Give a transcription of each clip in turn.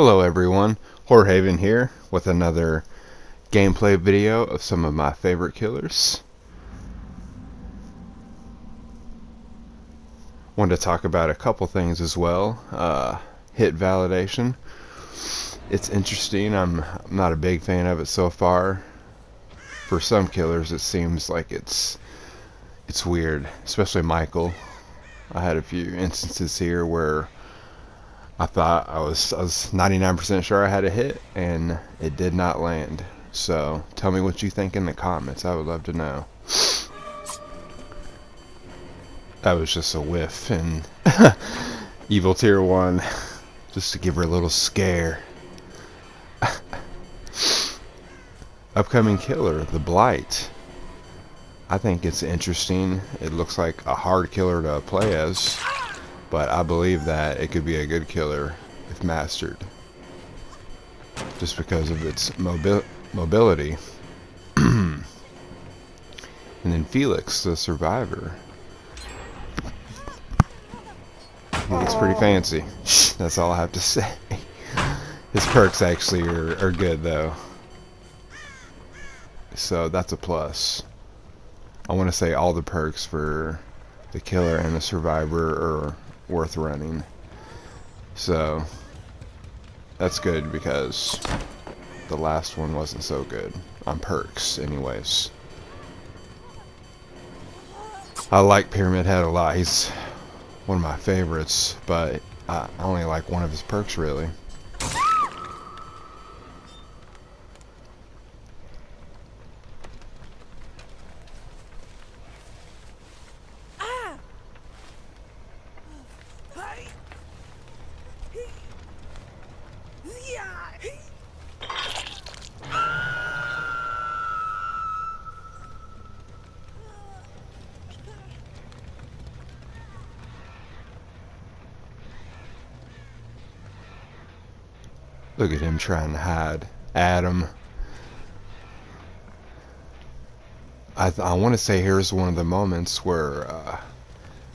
Hello everyone, HORROR-HAVEN here with another gameplay video of some of my favorite killers. Wanted to talk about a couple things as well. Hit validation. It's interesting. I'm not a big fan of it so far. For some killers it seems like it's weird, especially Michael. I had a few instances here where I thought I was 99% sure I had a hit, and it did not land. So tell me what you think in the comments. I would love to know. That was just a whiff, and Evil Tier 1, just to give her a little scare. Upcoming killer, the Blight. I think it's interesting. It looks like a hard killer to play as, but I believe that it could be a good killer if mastered, just because of its mobility. And then Felix, the Survivor. It's pretty fancy. That's all I have to say. His perks actually are good though, so that's a plus. I want to say all the perks for the killer and the Survivor are worth running, so that's good, because the last one wasn't so good on perks anyways. I like Pyramid Head a lot. He's one of my favorites, but I only like one of his perks really. Look at him trying to hide Adam. I want to say here's one of the moments where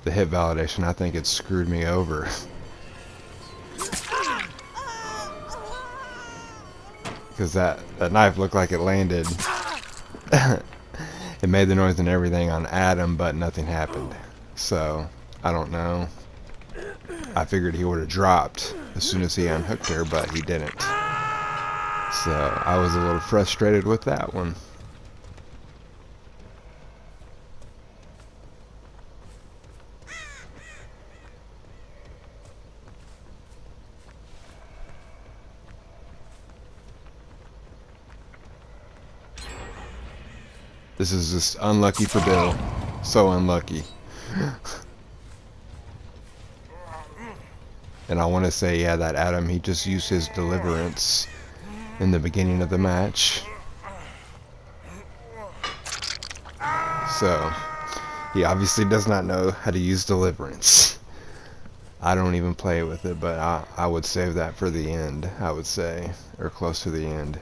the hit validation, I think it screwed me over. Because that knife looked like it landed. It made the noise and everything on Adam, but nothing happened. So, I don't know. I figured he would have dropped as soon as he unhooked her, but he didn't. So I was a little frustrated with that one. This is just unlucky for Bill. So unlucky. And I want to say, yeah, that Adam, he just used his deliverance in the beginning of the match. So, he obviously does not know how to use deliverance. I don't even play with it, but I would save that for the end, I would say, or close to the end.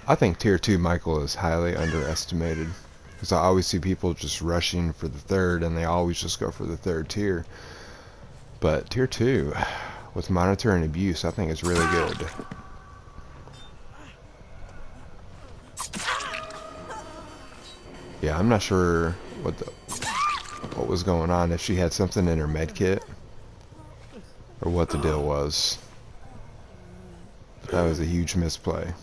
I think Tier 2 Michael is highly underestimated, because I always see people just rushing for the third, and they always just go for the third tier. But Tier 2, with Monitor and Abuse, I think is really good. Yeah, I'm not sure what was going on, if she had something in her med kit, or what the deal was. But that was a huge misplay.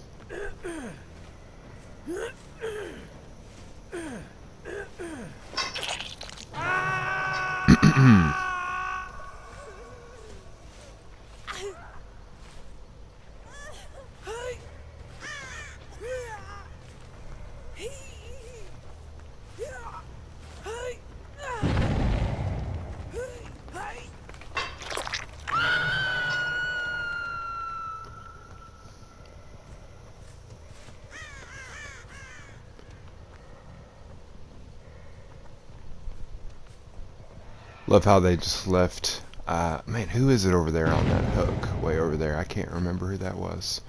Love how they just left. Man, who is it over there on that hook? Way over there. I can't remember who that was.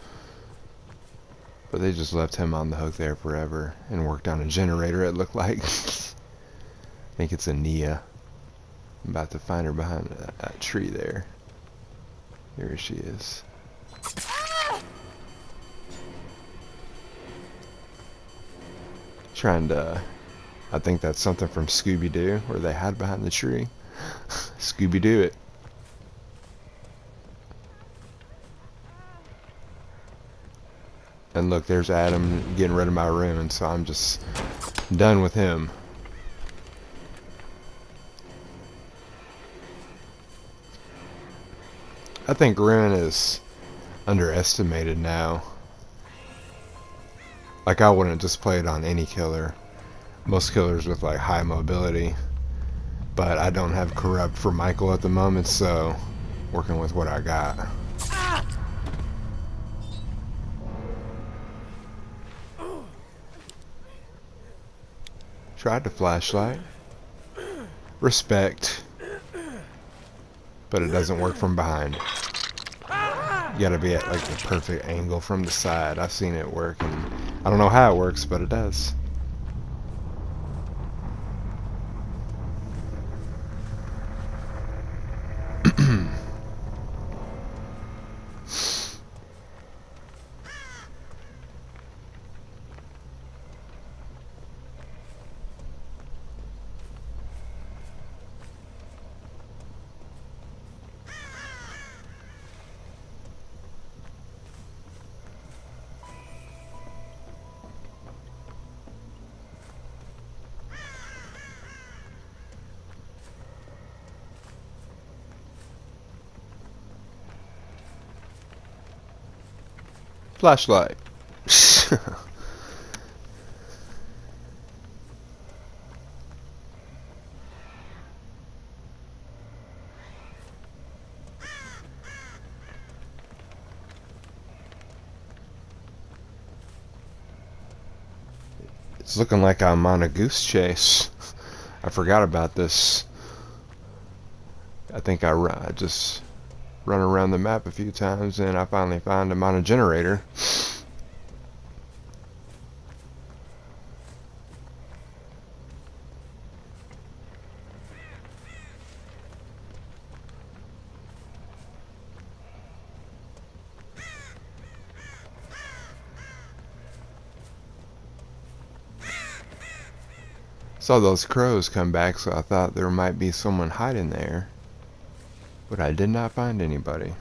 But they just left him on the hook there forever and worked on a generator, it looked like. I think it's a Nia. I'm about to find her behind that tree there. Here she is. Trying to... I think that's something from Scooby-Doo, where they hide behind the tree. Scooby-Doo it. And look, there's Adam getting rid of my ruin, so I'm just done with him. I think ruin is underestimated now. Like, I wouldn't just play it on any killer. Most killers with like high mobility. But I don't have corrupt for Michael at the moment, so working with what I got. Tried the flashlight. Respect. But it doesn't work from behind. You gotta be at like the perfect angle from the side. I've seen it work, and I don't know how it works, but it does. Flashlight. It's looking like I'm on a goose chase. I forgot about this. I think I just run around the map a few times and I finally found him on a generator. Saw those crows come back, so I thought there might be someone hiding there, but I did not find anybody.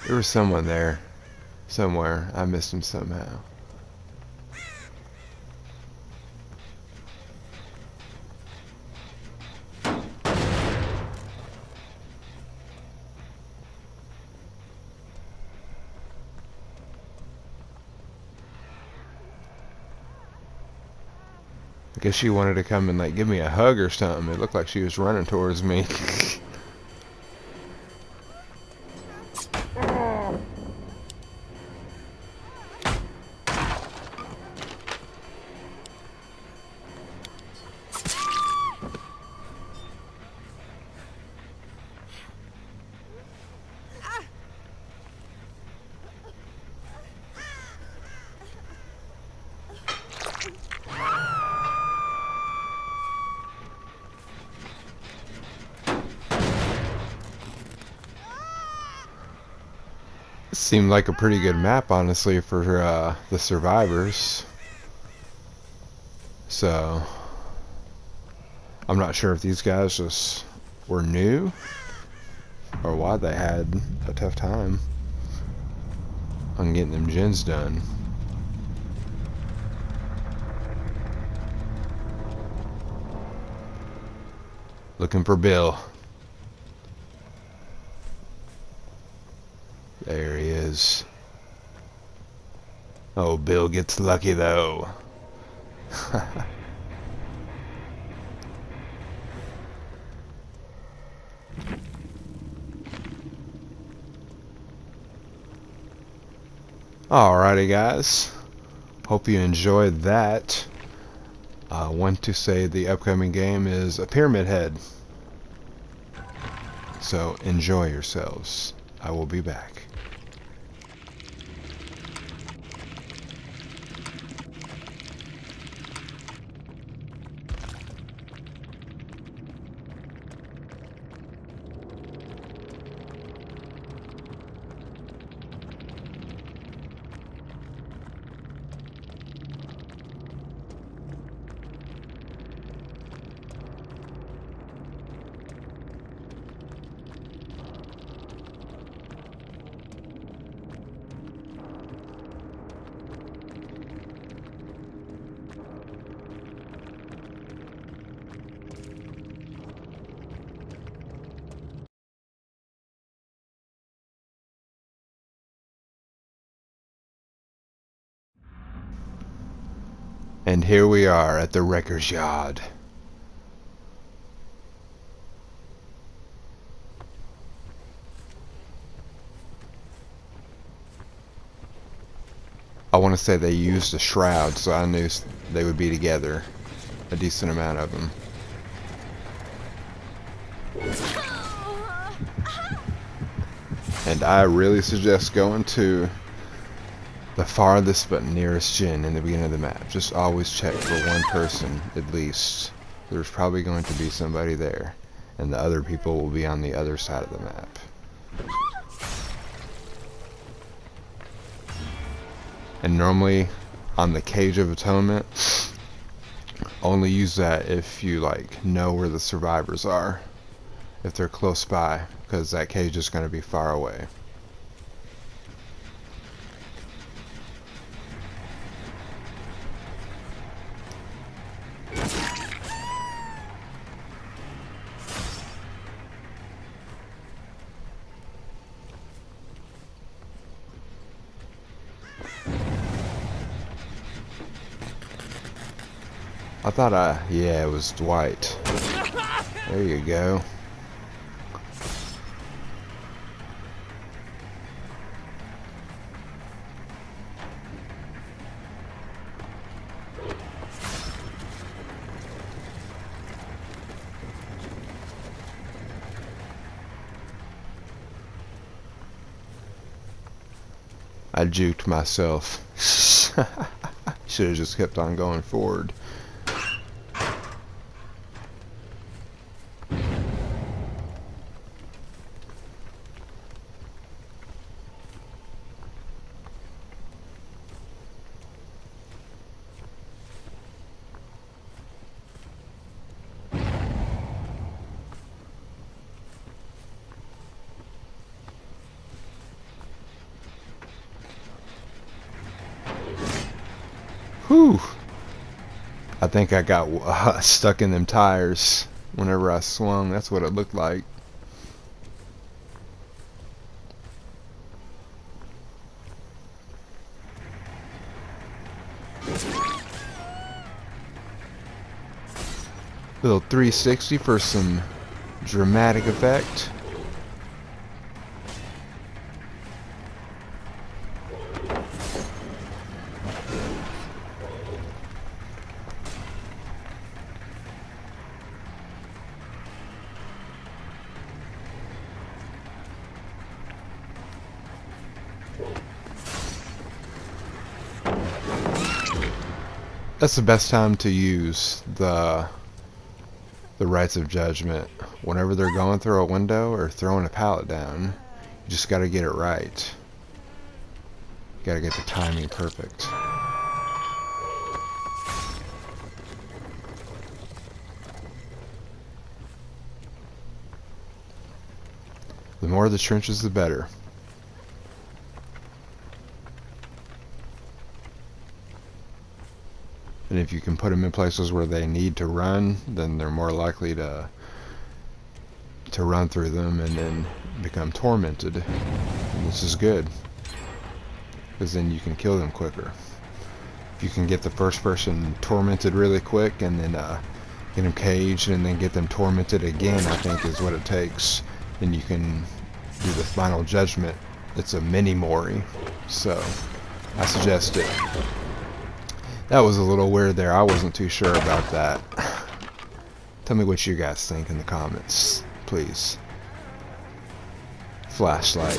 There was someone there somewhere. I missed him somehow. I guess she wanted to come and like give me a hug or something. It looked like she was running towards me. Seemed like a pretty good map, honestly, for the survivors. So I'm not sure if these guys just were new or why they had a tough time on getting them gens done. Looking for Bill. There he is. Oh, Bill gets lucky though. Alrighty guys, hope you enjoyed that. I want to say the upcoming game is a Pyramid Head. So enjoy yourselves. I will be back. And here we are at the Wrecker's Yard. I want to say they used a shroud, so I knew they would be together. A decent amount of them. And I really suggest going to the farthest but nearest gym in the beginning of the map. Just always check for one person at least. There's probably going to be somebody there, and the other people will be on the other side of the map. And normally on the Cage of Atonement, only use that if you know where the survivors are, if they're close by, because that cage is going to be far away. I thought yeah, it was Dwight. There you go. I juked myself. Should have just kept on going forward. Whew. I think I got stuck in them tires whenever I swung. That's what it looked like. Little 360 for some dramatic effect. That's the best time to use the rights of judgment. Whenever they're going through a window or throwing a pallet down, you just gotta get it right. You gotta get the timing perfect. The more the trenches, the better. And if you can put them in places where they need to run, then they're more likely to run through them and then become tormented. And this is good, because then you can kill them quicker. If you can get the first person tormented really quick and then get them caged and then get them tormented again, I think is what it takes. Then you can do the final judgment. It's a mini Mori, so I suggest it. That was a little weird there. I wasn't too sure about that. Tell me what you guys think in the comments, please. Flashlight.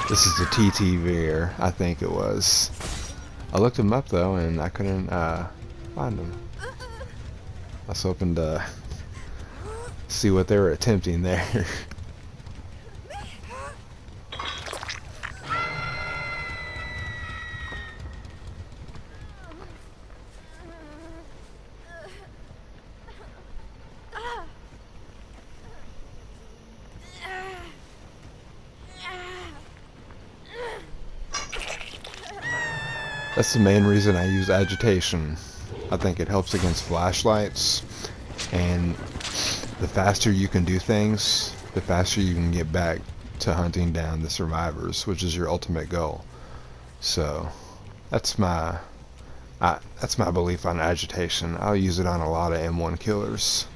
This is the TTV, I think it was. I looked them up though, and I couldn't find them. I was hoping to see what they were attempting there. That's the main reason I use agitation. I think it helps against flashlights, and the faster you can do things, the faster you can get back to hunting down the survivors, which is your ultimate goal. So that's my belief on agitation. I'll use it on a lot of M1 killers.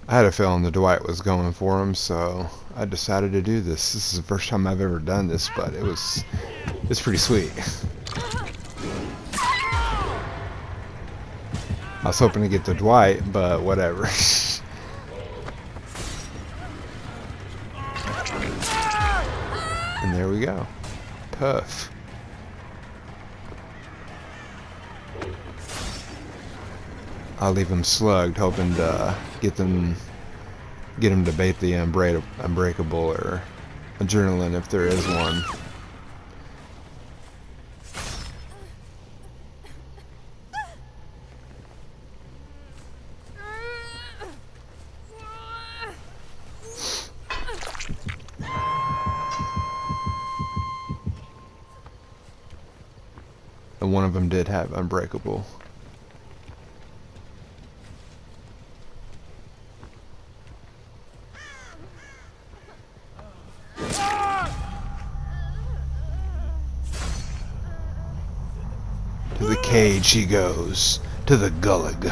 I had a feeling the Dwight was going for him, so I decided to do this. This is the first time I've ever done this, but it's pretty sweet. I was hoping to get the Dwight, but whatever. And there we go. Puff. I'll leave him slugged, hoping to get him to bait the unbreakable or adrenaline if there is one. And one of them did have unbreakable. To the cage he goes, to the gullig.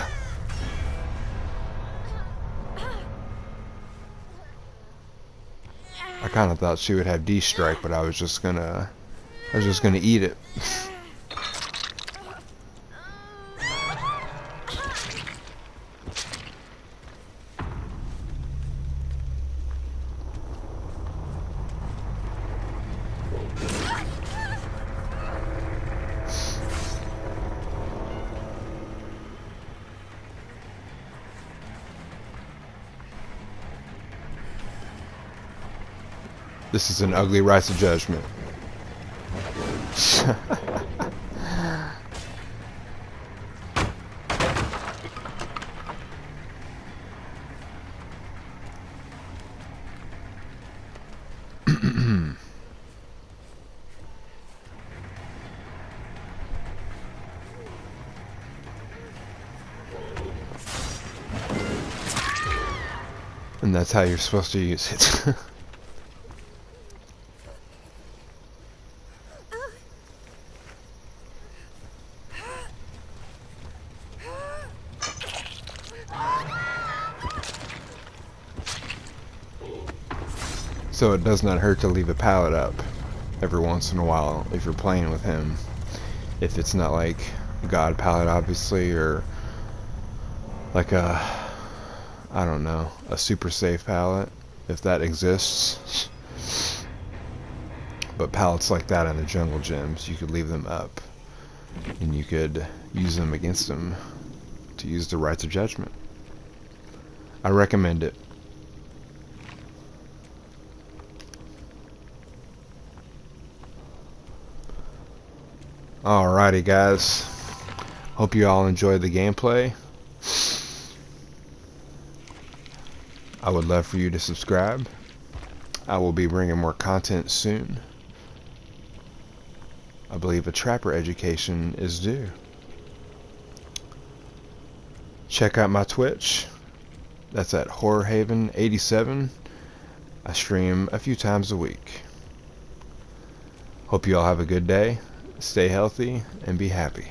I kind of thought she would have D-strike, but I was just gonna eat it. This is an ugly rites of judgment. And that's how you're supposed to use it. So it does not hurt to leave a pallet up every once in a while if you're playing with him. If it's not like God pallet, obviously, or like a, I don't know, a super safe pallet, if that exists. But pallets like that in the jungle gyms, you could leave them up, and you could use them against them to use the rites of judgment. I recommend it. Alrighty guys, hope you all enjoyed the gameplay. I would love for you to subscribe. I will be bringing more content soon. I believe a trapper education is due. Check out my Twitch. That's at HORROR-HAVEN-TTV. I stream a few times a week. Hope you all have a good day. Stay healthy and be happy.